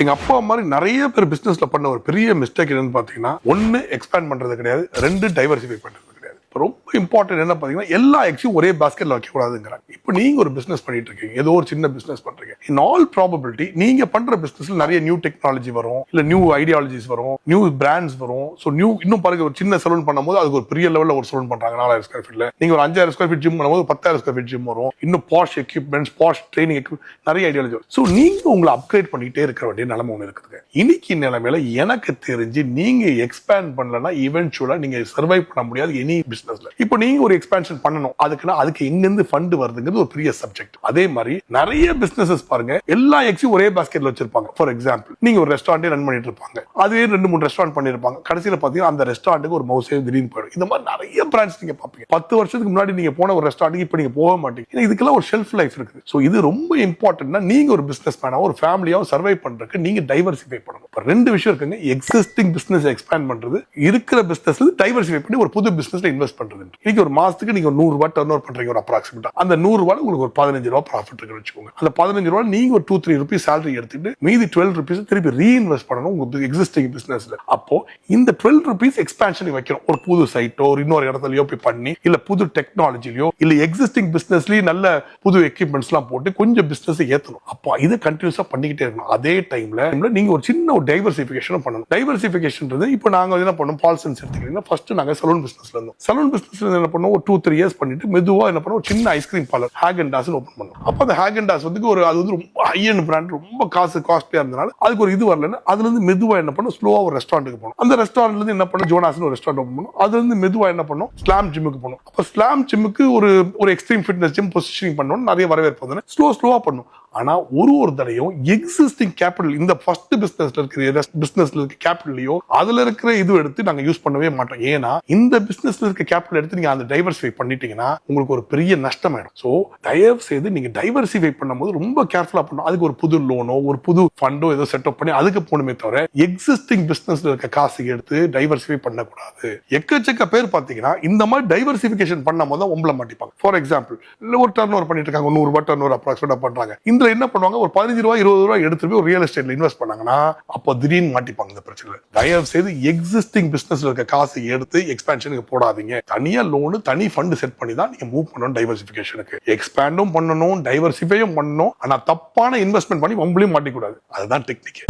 எங்க அப்பா மாதிரி நிறைய பேர் பிசினஸ்ல பண்ண ஒரு பெரிய மிஸ்டேக் என்னன்னு பாத்தீங்கன்னா, 1 எக்ஸ்பேண்ட் பண்றது கிடையாது, 2 டைவர்சிஃபை பண்றது. ரொம்ப இம்பார்ட்டன்ட் என்ன பாத்தீங்கன்னா, எல்லா எக்ஸையும் ஒரே பாஸ்கெட்ல வைக்க கூடாதுங்கிறாங்க. இப்போ நீங்க ஒரு பிசினஸ் பண்ணிட்டு இருக்கீங்க, ஏதோ ஒரு சின்ன பிசினஸ் பண்றீங்க. இன் ஆல் ப்ராபபிலிட்டி நீங்க பண்ற பிசினஸ்ல நிறைய நியூ டெக்னாலஜி வரும், இல்ல நியூ ஐடியாலஜிஸ் வரும், நியூ பிராண்ட்ஸ் வரும். சோ நியூ இன்னும் பாருங்க, ஒரு சின்ன சலூன் பண்ணும்போது அதுக்கு ஒரு பெரிய லெவல்ல ஒரு சலூன் பண்றாங்க 4000 ஸ்கொயர் ஃபீட்ல. நீங்க ஒரு 5000 ஸ்கொயர் ஃபீட் ஜிம் பண்ணும்போது 10000 ஸ்கொயர் ஃபீட் ஜிம் வரும். இன்னும் posh equipments, posh training equipment, நிறைய ஐடியாலஜி வரும். சோ நீங்க உங்களை அப்கிரேட் பண்ணிட்டே இருக்க வேண்டிய நிலைமை ஒன்று இருக்குது. இன்னைக்கு நிலைமையில எனக்கு தெரிஞ்சு நீங்க எக்ஸ்பேண்ட் பண்ணலன்னா இவென்ச்சுவலா நீங்க சர்வைவ் பண்ண முடியாது எனி பிசினஸ்ல. இப்போ நீங்க ஒரு எக்ஸ்பான்ஷன் பண்ணணும், அதுக்கு எங்க இருந்து ஃபண்ட் வருதுங்கிறது ஒரு பெரிய சப்ஜெக்ட். அதே மாதிரி நிறைய பிசினஸஸ் பாருங்க, எல்லா எக்ஸையும் ஒரே பாஸ்கெட்ல வச்சிருப்பாங்க. ஃபார் எக்ஸாம்பிள், நீங்க ஒரு ரெஸ்டாரண்டே ரன் பண்ணிட்டு இருப்பாங்க, அதுவே 2-3 ரெஸ்டாரண்ட் பண்ணிருப்பாங்க. கடைசியில பாத்தீங்கன்னா அந்த ரெஸ்டாரண்ட்டுக்கு ஒரு மவுசே திடீர்னு போயிடும். இந்த மாதிரி நிறைய பிராண்ட்ஸ் நீங்க பாப்பீங்க. 10 வருஷத்துக்கு முன்னாடி நீங்க போன ஒரு ரெஸ்டாரண்ட்டுக்கு இப்ப நீங்க போக மாட்டீங்க. இதுக்கெல்லாம் ஒரு ஷெல்ஃப் லைஃப் இருக்குது. சோ இது ரொம்ப இம்பார்ட்டன்ட்னா, நீங்க ஒரு பிசினஸ் மேனா ஒரு ஃபேமிலியாவும் சர்வை பண்றதுக்கு நீங்க டைவர்சிஃபை பண்ணணும். இப்ப 2 விஷயம் இருக்குங்க. எக்ஸிஸ்டிங் பிசினஸ் எக்ஸ்பேண்ட் பண்றது, இருக்கிற பிசினஸ்ல டைவர்சிஃபை பண்ணி ஒரு புது பிசினஸ்ல இன்வெஸ்ட் பண்றது. இன்னைக்கு ஒரு மாசத்துக்கு நீங்க 100 ரூபாய் டர்ன் ஓவர் பண்றீங்க, ஒரு அப்ராக்சிமேட்டா அந்த 100 ரூபாய் உங்களுக்கு ஒரு 15 ரூபாய் ப்ராஃபிட் இருக்குன்னு வச்சுக்கோங்க. அந்த 15 ரூபாய் நீங்க ஒரு 2-3 ரூபீஸ் சேலரி எடுத்துட்டு மீதி 12 ரூபீஸ் திருப்பி ரீஇன்வெஸ்ட் பண்ணணும் உங்க எக்ஸிஸ்டிங் பிசினஸ்ல. அப்போ இந்த 12 ரூபீஸ் எக்ஸ்பான்ஷன் வைக்கிறோம். ஒரு புது சைட்டோ இன்னொரு இடத்துலயோ போய் பண்ணி, இல்ல புது டெக்னாலஜிலயோ இல்ல எக்ஸிஸ்டிங் பிசினஸ்லயே நல்ல புது எக்யூப்மெண்ட்ஸ் எல்லாம் போட்டு கொஞ்சம் பிசினஸ் ஏத்தணும். அப்போ இதை கண்டினியூஸா பண்ணிக்கிட்டே இருக்கணும். அதே டைம்ல நீங்க ஒரு சின்ன ஒரு டைவர்சிஃபிகேஷன் பண்ணணும். டைவர்சிஃபிகேஷன் இப்போ நாங்க என்ன பண்ணோம், பால்சன்ஸ் எடுத்துக்கிட்டீங்கன்னா ஃபர்ஸ்ட் நாங்க சலூன் பிசினஸ்ல இருந்தோம். சலூன் பிசினஸ்ல என்ன பண்ணோம், ஒரு 2-3 இயர்ஸ் பண்ணிட்டு மெதுவா என்ன பண்ணோம், ஒரு சின்ன ஐஸ்கிரீம் பார்லர் ஹேகன்டாஸ் ஓபன் பண்ணோம். அப்ப அந்த ஹேகன்டாஸ் வந்து அது வந்து ரொம்ப ஹை எண்ட் பிராண்ட், ரொம்ப காஸ்ட்லியா இருந்தனால அதுக்கு ஒரு இது வரலன்னு அதுல இருந்து மெதுவா என்ன பண்ணோம், ஸ்லோவா ஒரு ரெஸ்டாரண்ட்டுக்கு போனோம். அந்த ரெஸ்டாரண்ட்ல இருந்து என்ன பண்ணோம், ஜோனாஸ்னு ஒரு ரெஸ்டாரண்ட் ஓபன் பண்ணோம். அதுல இருந்து மெதுவா என்ன பண்ணோம், ஸ்லாம் ஜிம்முக்கு போனோம். அப்ப ஸ்லாம் ஜிம்முக்கு ஒரு எக்ஸ்ட்ரீம் ஃபிட்னஸ் ஜிம் பொசிஷனிங் பண்ணோம். நிறைய வரவேற்பு வந்து ஸ்லோவா பண்ணோம். ஆனா ஒரு தடையும் எக்ஸிஸ்டிங் கேபிட்டல், இந்த ஃபர்ஸ்ட் பிசினஸ்ல இருக்க கேபிட்டலையோ அதுல இருக்கிற இது எடுத்து நாங்க யூஸ் பண்ணவே மாட்டோம். ஏன்னா இந்த பிசினஸ்ல இருக்க கேபிட்டல் எடுத்து நீங்க அந்த டைவர்சிஃபை பண்ணிட்டீங்கன்னா உங்களுக்கு ஒரு பெரிய நஷ்டம் ஆயிடும். சோ தயவு செய்து நீங்க டைவர்சிஃபை பண்ணும்போது ரொம்ப கேர்ஃபுல்லா பண்ணணும். அதுக்கு ஒரு புது லோனோ ஒரு புது ஃபண்டோ ஏதோ செட்டப் பண்ணி அதுக்கு போகணுமே தவிர எக்ஸிஸ்டிங் பிசினஸ்ல இருக்க காசு எடுத்து டைவர்சிஃபை பண்ணக்கூடாது. எக்கச்சக்க பேர் பாத்தீங்கன்னா இந்த மாதிரி டைவர்சிஃபிகேஷன் பண்ணும்போது தான் உங்களை மாட்டிப்பாங்க. ஃபார் எக்ஸாம்பிள், ஒரு டர்ன் ஓவர் பண்ணிட்டு இருக்காங்க, 100 ரூபாய் டர்ன் ஓவர் அப்ராக்சிமேட்டா பண்றாங்க. என்ன பண்ணுவாங்க, ஒரு 15 ரூபாய் 20 ரூபாய் எடுத்து போய் ஒரு ரியல் எஸ்டேட்ல இன்வெஸ்ட் பண்ணாங்கன்னா அப்போ திடீர்னு மாட்டிப்பாங்க. இந்த பிரச்சனை தயவு செய்து எக்ஸிஸ்டிங் பிசினஸ்ல இருக்க காசு எடுத்து எக்ஸ்பான்ஷனுக்கு போடாதீங்க. தனியா லோனு தனி ஃபண்ட் செட் பண்ணி தான் நீங்க மூவ் பண்ணணும். டைவர்சிஃபிகேஷனுக்கு எக்ஸ்பேண்டும் பண்ணணும், டைவர்சிஃபையும் பண்ணணும். ஆனா தப்பான இன்வெஸ்ட்மெண்ட் பண்ணி உங்களையும் மாட்டிக்கூடாது. அதுதான் டெக்னிக்.